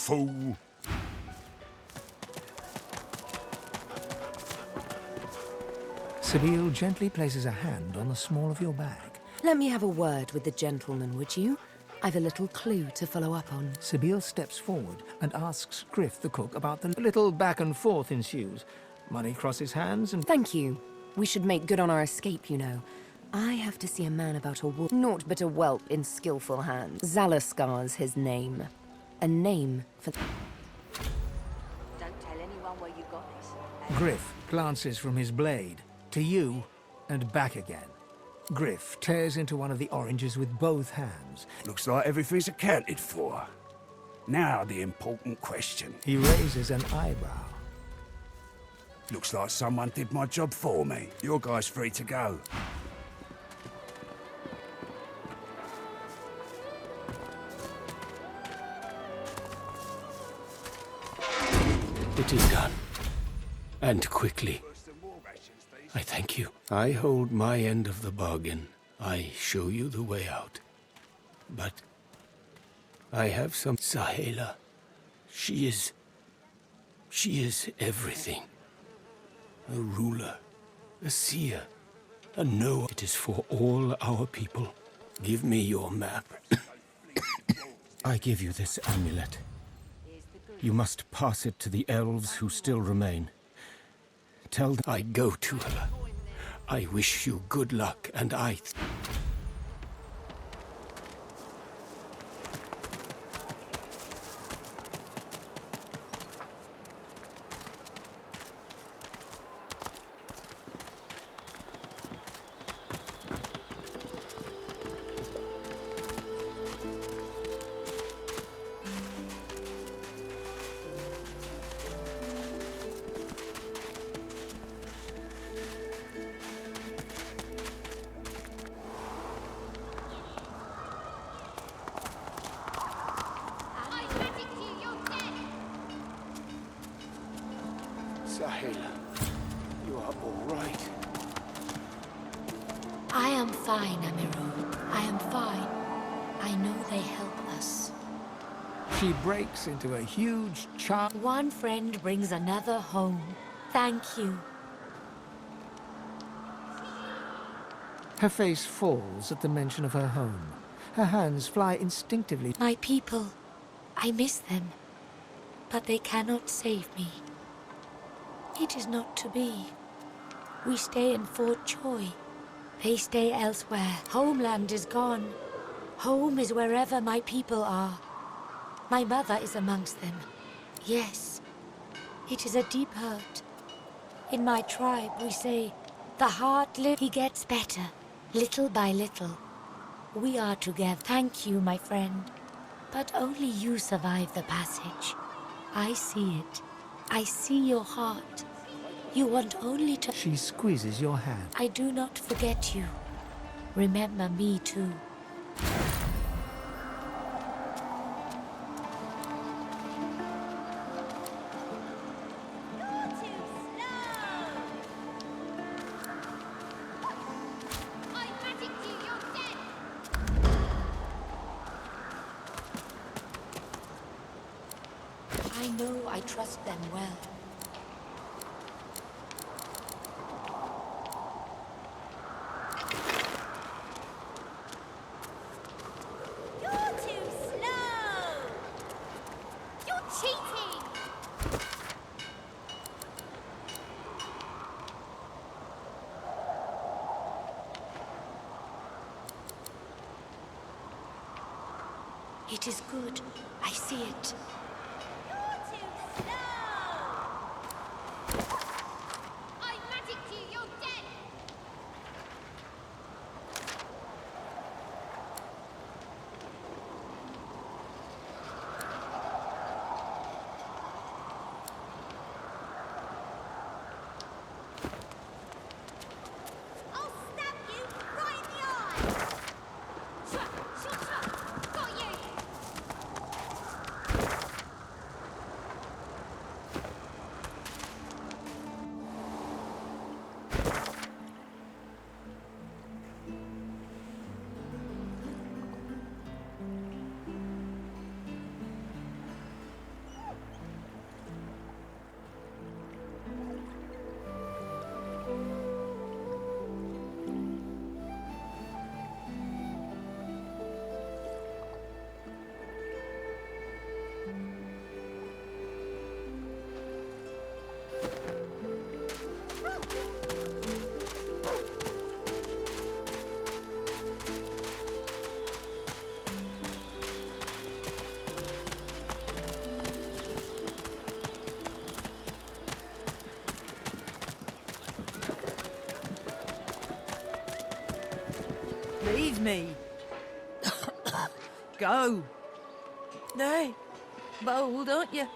fool! Saheila gently places a hand on the small of your bag. Let me have a word with the gentleman, would you? I've a little clue to follow up on. Saheila steps forward and asks Griff the cook about the little back and forth ensues. Money crosses hands and... Thank you. We should make good on our escape, you know. I have to see a man about a wolf, naught but a whelp in skillful hands. Zalaskar's his name. A name for... Don't tell anyone where you got this. Griff glances from his blade to you and back again. Griff tears into one of the oranges with both hands. Looks like everything's accounted for. Now the important question. He raises an eyebrow. Looks like someone did my job for me. Your guy's free to go. It is done. And quickly. I thank you. I hold my end of the bargain. I show you the way out. But I have some... Saheila. She is everything. A ruler, a seer, a knower. It is for all our people. Give me your map. I give you this amulet. You must pass it to the elves who still remain. Tell them I go to her. I wish you good luck, and Saheila, you are all right. I am fine, Amiru. I am fine. I know they help us. She breaks into a huge chant. One friend brings another home. Thank you. Her face falls at the mention of her home. Her hands fly instinctively. My people, I miss them, but they cannot save me. It is not to be. We stay in Fort Joy. They stay elsewhere. Homeland is gone. Home is wherever my people are. My mother is amongst them. Yes, it is a deep hurt. In my tribe, we say, the heart lives. He gets better, little by little. We are together. Thank you, my friend. But only you survive the passage. I see it. I see your heart. You want only to... She squeezes your hand. I do not forget you. Remember me too. I know I trust them well. It is good. I see it. You're too slow! I magicked you! You're dead! I'll stab you right in the eye! Got you! Leave me. Go. Nay, bold, aren't you?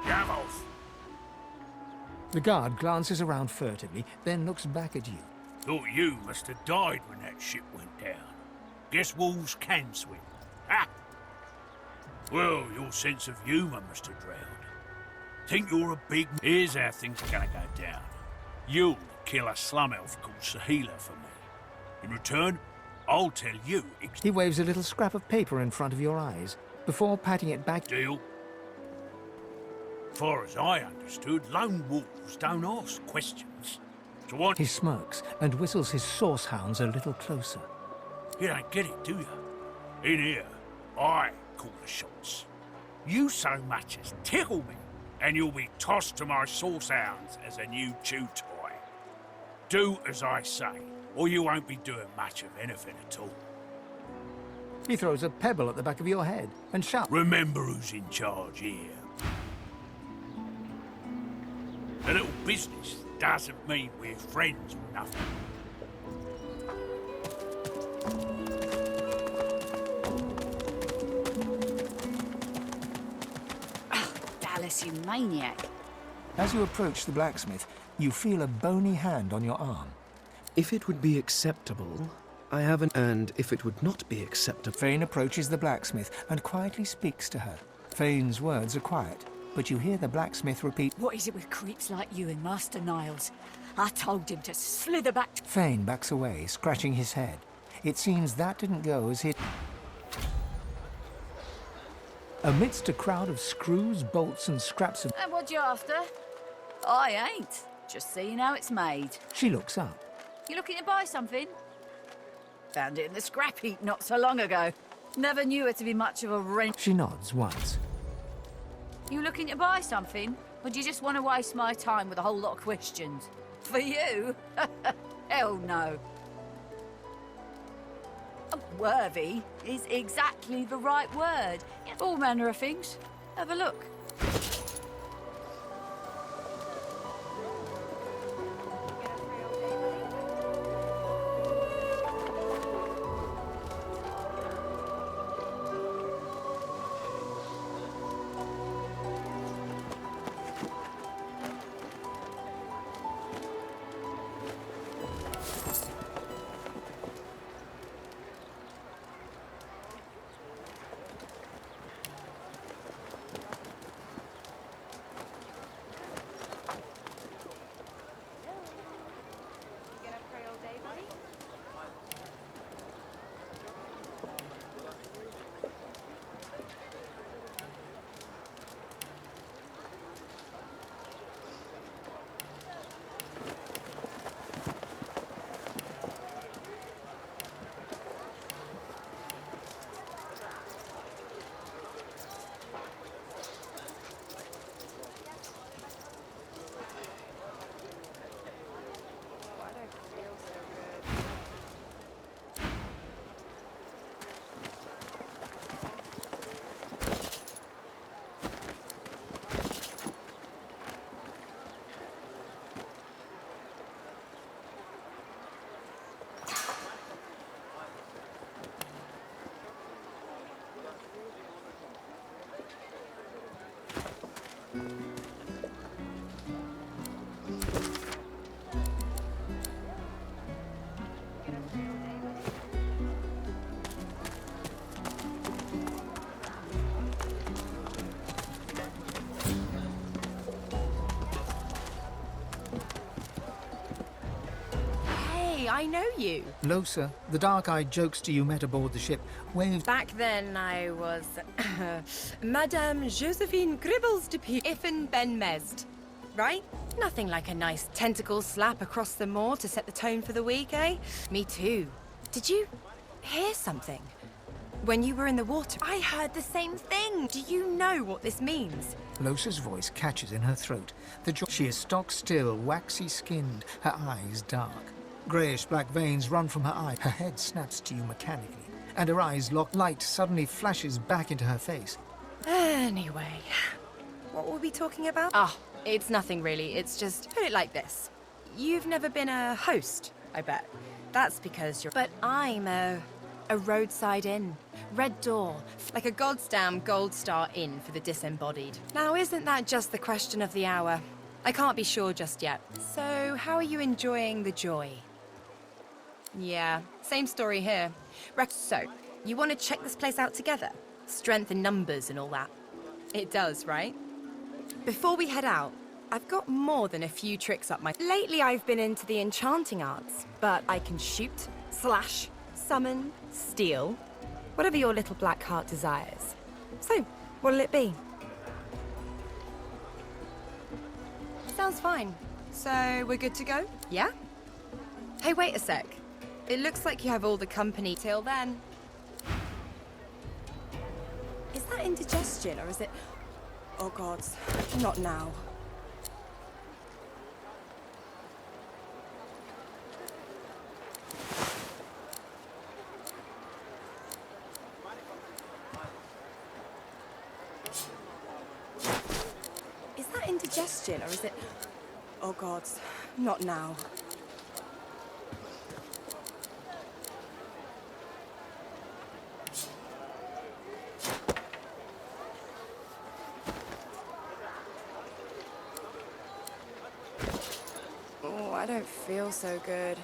Get off! The guard glances around furtively, then looks back at you. Thought you must have died when that ship went down. Guess wolves can swim. Ha! Well, your sense of humour must have drowned. Think you're a big... Here's how things are gonna go down. You'll kill a slum elf called Saheila for me. In return, I'll tell you... He waves a little scrap of paper in front of your eyes, before patting it back. Deal? Far as I understood, lone wolves don't ask questions. So what? He smirks and whistles his source hounds a little closer. You don't get it, do you? In here, I call the shots. You so much as tickle me, and you'll be tossed to my source hounds as a new chew toy. Do as I say, or you won't be doing much of anything at all. He throws a pebble at the back of your head and shouts. Remember who's in charge here. A little business doesn't mean we're friends or nothing. Dallas, you maniac. As you approach the blacksmith, you feel a bony hand on your arm. If it would be acceptable, I have an... And if it would not be acceptable... Fane approaches the blacksmith and quietly speaks to her. Fane's words are quiet, but you hear the blacksmith repeat. What is it with creeps like you and Master Niles? I told him to slither back to... Fane backs away, scratching his head. It seems that didn't go as he... Amidst a crowd of screws, bolts and scraps of... And what you after? I ain't. Just seeing how it's made. She looks up. You looking to buy something? Found it in the scrap heap not so long ago. Never knew her to be much of a rent. She nods once. You looking to buy something? Or do you just want to waste my time with a whole lot of questions? For you? Hell no. Worthy is exactly the right word. All manner of things. Have a look. I know you. Losa, the dark-eyed jokester you met aboard the ship, waved. Back then, I was Madame Josephine Gribbles de P. Iffen Ben Mesd, right? Nothing like a nice tentacle slap across the moor to set the tone for the week, eh? Me too. Did you hear something? When you were in the water, I heard the same thing. Do you know what this means? Losa's voice catches in her throat. She is stock-still, waxy-skinned, her eyes dark. Greyish-black veins run from her eye. Her head snaps to you mechanically. and her eyes lock. Light suddenly flashes back into her face. Anyway, what were we talking about? Ah, it's nothing really. It's just, put it like this. You've never been a host, I bet. That's because you're... But I'm a roadside inn. Red door. Like a goddamn gold star inn for the disembodied. Now, isn't that just the question of the hour? I can't be sure just yet. So, how are you enjoying the joy? Yeah, same story here. So, you want to check this place out together? Strength in numbers and all that. It does, right? Before we head out, I've got more than a few tricks up my... Lately, I've been into the enchanting arts, but I can shoot, slash, summon, steal, whatever your little black heart desires. So, what'll it be? Sounds fine. So, we're good to go? Yeah? Hey, wait a sec. It looks like you have all the company till then. Is that indigestion, or is it... Oh, God. Not now. Is that indigestion, or is it... Oh, God. Not now. Oh, I don't feel so good.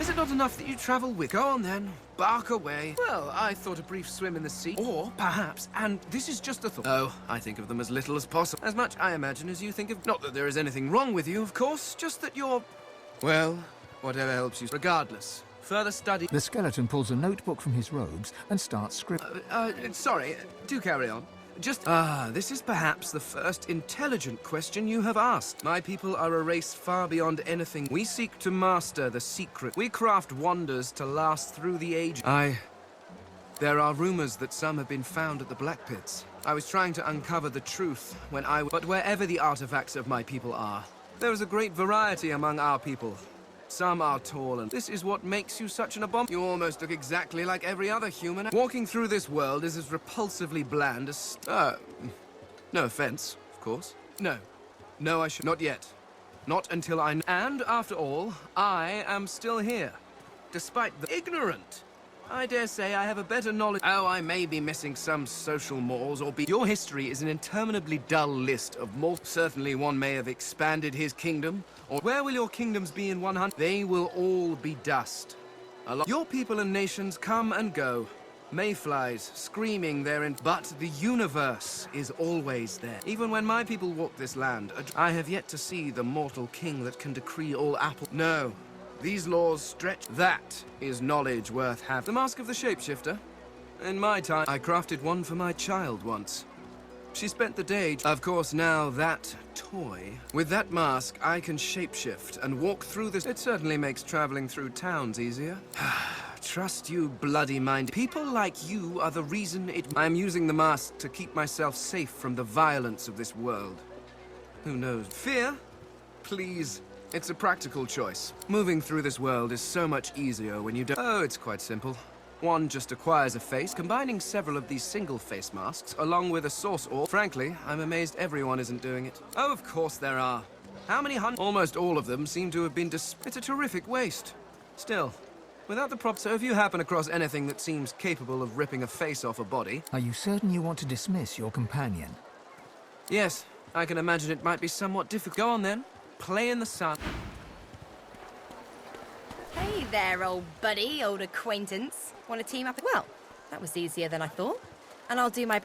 Is it not enough that you travel with? Go on then, bark away. Well, I thought a brief swim in the sea, or perhaps, and this is just a thought. Oh, I think of them as little as possible. As much, I imagine, as you think of... Not that there is anything wrong with you, of course, just that you're... Well, whatever helps you. Regardless, further study... The skeleton pulls a notebook from his robes and starts scribbling. Sorry, do carry on. This is perhaps the first intelligent question you have asked. My people are a race far beyond anything. We seek to master the secret. We craft wonders to last through the age. There are rumors that some have been found at the Black Pits. I was trying to uncover the truth but wherever the artifacts of my people are, there is a great variety among our people. Some are tall, and this is what makes you such an abomination. You almost look exactly like every other human. Walking through this world is as repulsively bland as... no offense, of course. No, I should... Not yet. Not until I... And, after all, I am still here. Despite the ignorant. I dare say I have a better knowledge... Oh, I may be missing some social mores, or be... Your history is an interminably dull list of more... Certainly one may have expanded his kingdom, or... Where will your kingdoms be in 100... They will all be dust. Your people and nations come and go. Mayflies screaming therein... But the universe is always there. Even when my people walk this land, I have yet to see the mortal king that can decree all apples. No. These laws stretch. That is knowledge worth having. The Mask of the Shapeshifter? In my time, I crafted one for my child once. She spent the day... Of course, now that toy... With that mask, I can shapeshift and walk through this... It certainly makes traveling through towns easier. Trust you, bloody mind. People like you are the reason it... I'm using the mask to keep myself safe from the violence of this world. Who knows? Fear? Please... It's a practical choice. Moving through this world is so much easier when you don't... Oh, it's quite simple. One just acquires a face, combining several of these single face masks, along with a source orb. Frankly, I'm amazed everyone isn't doing it. Oh, of course there are. How many hundred? Almost all of them seem to have been It's a terrific waste. Still, without the prop... So if you happen across anything that seems capable of ripping a face off a body... Are you certain you want to dismiss your companion? Yes, I can imagine it might be somewhat difficult. Go on then. Play in the sun. there, old buddy, old acquaintance. Want to team up? Well, that was easier than I thought. And I'll do my...